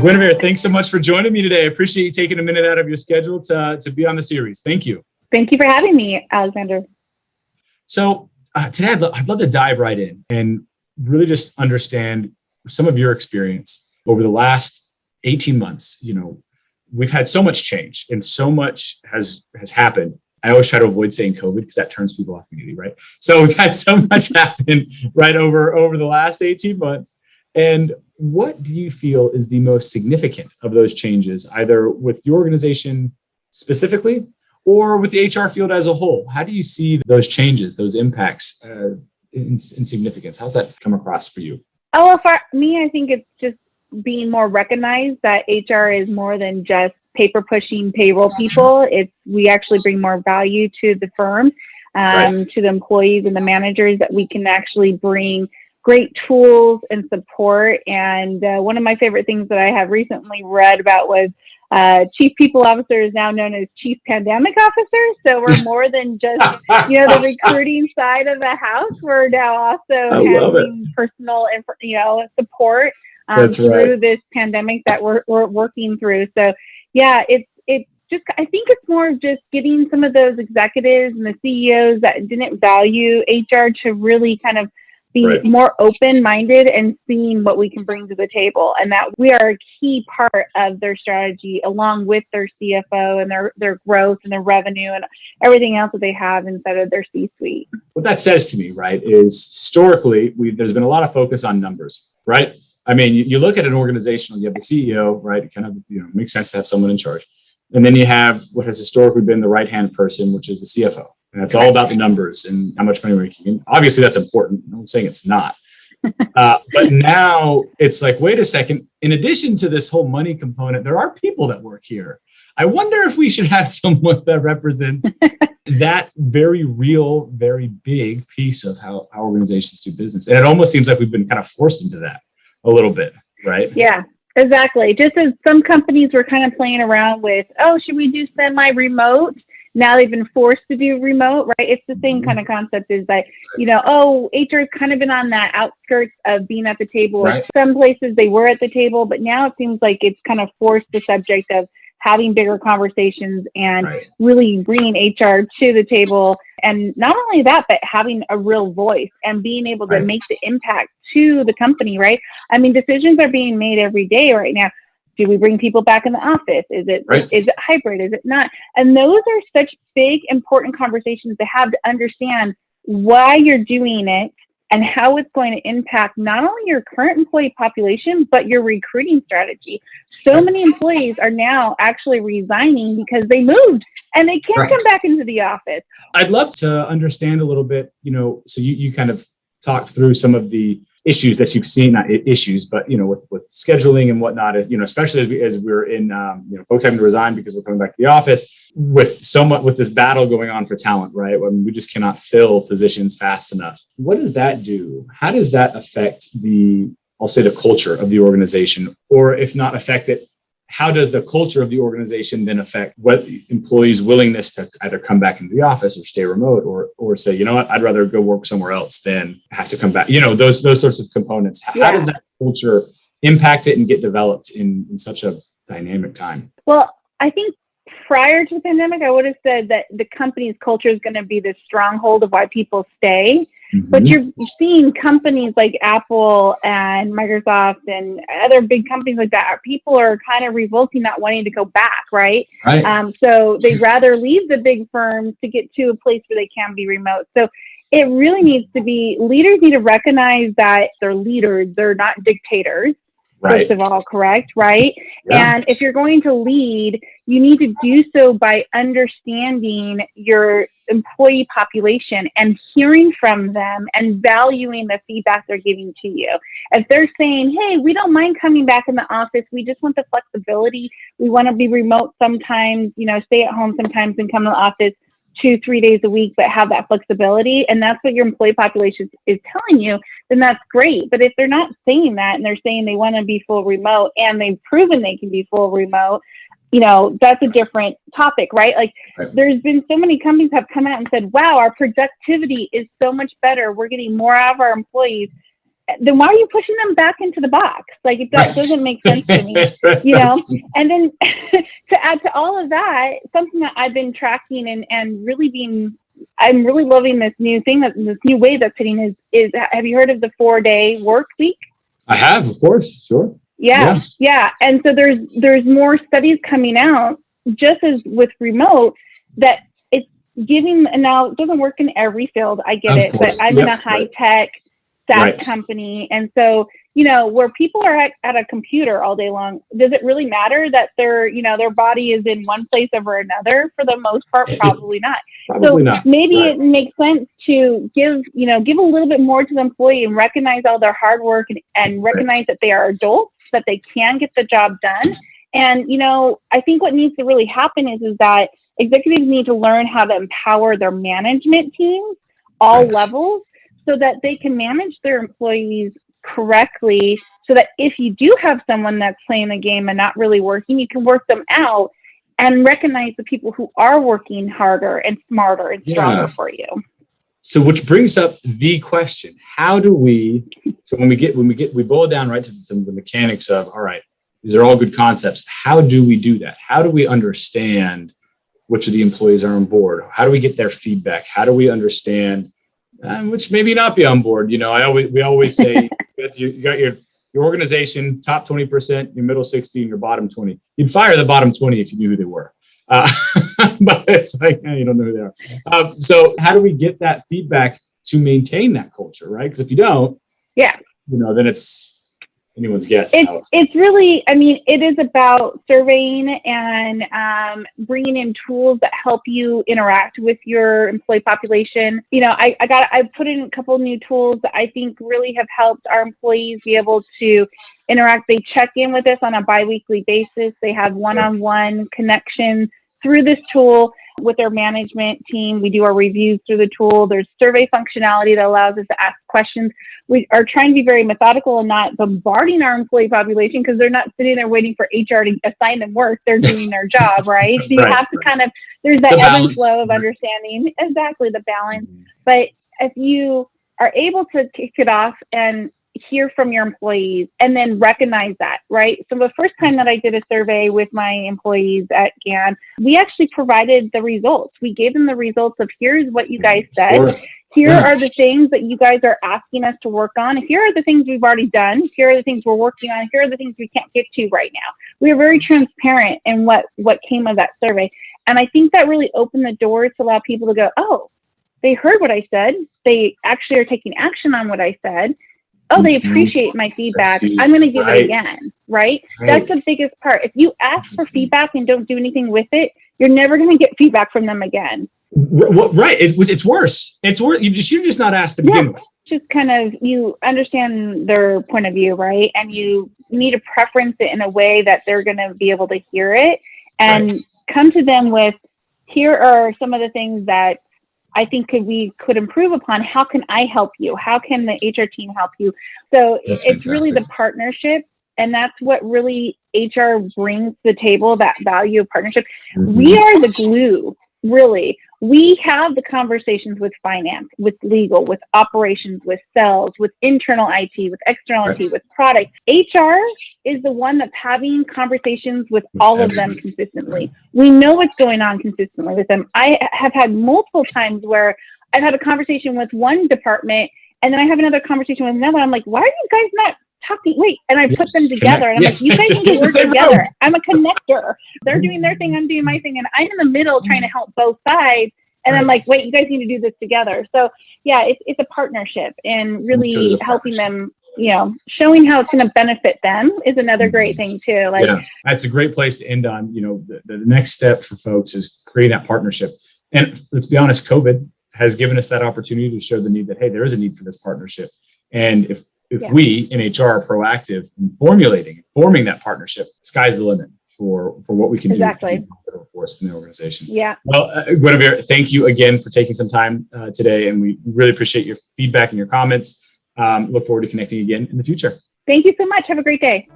Gwenevere, thanks so much for joining me today. I appreciate you taking a minute out of your schedule to be on the series. Thank you. Thank you for having me, Alexander. So today I'd love to dive right in and really just understand some of your experience over the last 18 months. You know, we've had so much change and so much has happened. I always try to avoid saying COVID because that turns people off immediately, right? So we've had so much happen right over the last 18 months. And what do you feel is the most significant of those changes, either with your organization specifically or with the HR field as a whole? How do you see those changes, those impacts in significance? How's that come across for you? Oh, well, for me, I think it's just being more recognized that HR is more than just paper pushing payroll people. We actually bring more value to the firm, right, to the employees and the managers, that we can actually bring great tools and support. And one of my favorite things that I have recently read about was Chief People Officer is now known as Chief Pandemic Officer. So we're more than just, the recruiting side of the house. We're now also having personal, support through this pandemic that we're working through. So yeah, it's just, I think it's more of just getting some of those executives and the CEOs that didn't value HR to really kind of be more open-minded and seeing what we can bring to the table, and that we are a key part of their strategy, along with their CFO and their growth and their revenue and everything else that they have inside of their C-suite. What that says to me, right, is historically there's been a lot of focus on numbers, right? I mean, you look at an organization, you have the CEO, right? It kind of makes sense to have someone in charge, and then you have what has historically been the right-hand person, which is the CFO. And it's all about the numbers and how much money we're making. Obviously, that's important. I'm saying it's not. But now it's like, wait a second. In addition to this whole money component, there are people that work here. I wonder if we should have someone that represents that very real, very big piece of how organizations do business. And it almost seems like we've been kind of forced into that a little bit, right? Yeah, exactly. Just as some companies were kind of playing around with, should we do semi-remote? Now they've been forced to do remote, right? It's the same kind of concept, is that, HR has kind of been on that outskirts of being at the table. Right. Some places they were at the table, but now it seems like it's kind of forced the subject of having bigger conversations and really bringing HR to the table. And not only that, but having a real voice and being able to make the impact to the company, right? I mean, decisions are being made every day right now. Do we bring people back in the office? Is it hybrid? Is it not? And those are such big, important conversations to have, to understand why you're doing it and how it's going to impact not only your current employee population, but your recruiting strategy. So many employees are now actually resigning because they moved and they can't come back into the office. I'd love to understand a little bit, so you kind of talked through some of the issues that you've seen, not issues, but, with scheduling and whatnot, especially as we're in, folks having to resign because we're coming back to the office with this battle going on for talent, right? I mean, we just cannot fill positions fast enough. What does that do? How does that affect the culture of the organization? Or if not affect it, how does the culture of the organization then affect what employees' willingness to either come back into the office or stay remote, or say, I'd rather go work somewhere else than have to come back, those sorts of components. How does that culture impact it and get developed in such a dynamic time? Well, I think prior to the pandemic, I would have said that the company's culture is going to be the stronghold of why people stay. Mm-hmm. But you're seeing companies like Apple and Microsoft and other big companies like that, people are kind of revolting, not wanting to go back, right? So they'd rather leave the big firms to get to a place where they can be remote. So it really needs to be, leaders need to recognize that they're leaders, they're not dictators. First of all, correct, right? Yeah. And if you're going to lead, you need to do so by understanding your employee population and hearing from them and valuing the feedback they're giving to you. If they're saying, hey, we don't mind coming back in the office, we just want the flexibility, we want to be remote sometimes, stay at home sometimes and come to the office 2-3 days a week, but have that flexibility, and that's what your employee population is telling you, then that's great. But if they're not saying that and they're saying they want to be full remote and they've proven they can be full remote, that's a different topic, right? Like there's been so many companies have come out and said, wow, our productivity is so much better. We're getting more out of our employees. then why are you pushing them back into the box? Like, that doesn't make sense to me, And then to add to all of that, something that I've been tracking and really I'm really loving this new thing, this new wave that's hitting is have you heard of the 4-day work week? I have, of course. Sure. Yeah. And so there's more studies coming out, just as with remote, that it's giving, and now it doesn't work in every field. I get it, but I'm in a high tech SaaS company. And so, where people are at a computer all day long, does it really matter that their body is in one place over another? For the most part, probably not. Maybe it makes sense to give a little bit more to the employee and recognize all their hard work and recognize that they are adults, that they can get the job done. And, I think what needs to really happen is that executives need to learn how to empower their management teams, all levels, so that they can manage their employees correctly, so that if you do have someone that's playing the game and not really working, you can work them out and recognize the people who are working harder and smarter and stronger for you. So which brings up the question, how do we boil down right to some of the mechanics of, all right, these are all good concepts. How do we do that? How do we understand which of the employees are on board? How do we get their feedback? How do we understand which maybe not be on board? We always say you got your organization, top 20%, your middle 60, and your bottom 20. You'd fire the bottom 20 if you knew who they were. But it's like, you don't know who they are. So how do we get that feedback to maintain that culture, right? Because if you don't, then it's anyone's guess. It's really, it is about surveying and bringing in tools that help you interact with your employee population. I put in a couple of new tools that I think really have helped our employees be able to interact. They check in with us on a biweekly basis. They have one-on-one connection through this tool with their management team. We do our reviews through the tool. There's survey functionality that allows us to ask questions. We are trying to be very methodical and not bombarding our employee population, because they're not sitting there waiting for HR to assign them work. They're doing their job, right? So you have to there's that ebb and flow of understanding. Exactly, the balance. But if you are able to kick it off and hear from your employees and then recognize that, right? So the first time that I did a survey with my employees at GAN, we actually provided the results. We gave them the results of, here's what you guys said. Sure. Here are the things that you guys are asking us to work on. Here are the things we've already done. Here are the things we're working on. Here are the things we can't get to right now. We are very transparent in what came of that survey. And I think that really opened the doors to allow people to go, oh, they heard what I said. They actually are taking action on what I said. Oh, they appreciate my feedback. I'm going to give it again, right? That's the biggest part. If you ask for feedback and don't do anything with it, you're never going to get feedback from them again. Right. It's worse. It's worse. You're just not asked to begin with. Just kind of, you understand their point of view, right? And you need to preference it in a way that they're going to be able to hear it and come to them with, here are some of the things that I think we could improve upon. How can I help you? How can the HR team help you? So it's really the partnership. And that's what really HR brings to the table, that value of partnership. We are the glue, really. We have the conversations with finance, with legal, with operations, with sales, with internal IT, with external IT, with product. HR is the one that's having conversations with all of them consistently. We know what's going on consistently with them. I have had multiple times where I've had a conversation with one department and then I have another conversation with another. I'm like, why are you guys not talking? Wait, and I put them together and I'm like, you guys need to work together. I'm a connector. They're doing their thing, I'm doing my thing, and I'm in the middle trying to help both sides. And I'm like, wait, you guys need to do this together. So yeah, it's a partnership, and really helping them, showing how it's going to benefit them is another great thing too. That's a great place to end on. The next step for folks is creating that partnership. And let's be honest, COVID has given us that opportunity to show the need that, hey, there is a need for this partnership. And if we in HR are proactive in forming that partnership, sky's the limit for what we can do for us in the organization. Yeah. Well, Gwenevere, thank you again for taking some time today, and we really appreciate your feedback and your comments. Look forward to connecting again in the future. Thank you so much. Have a great day.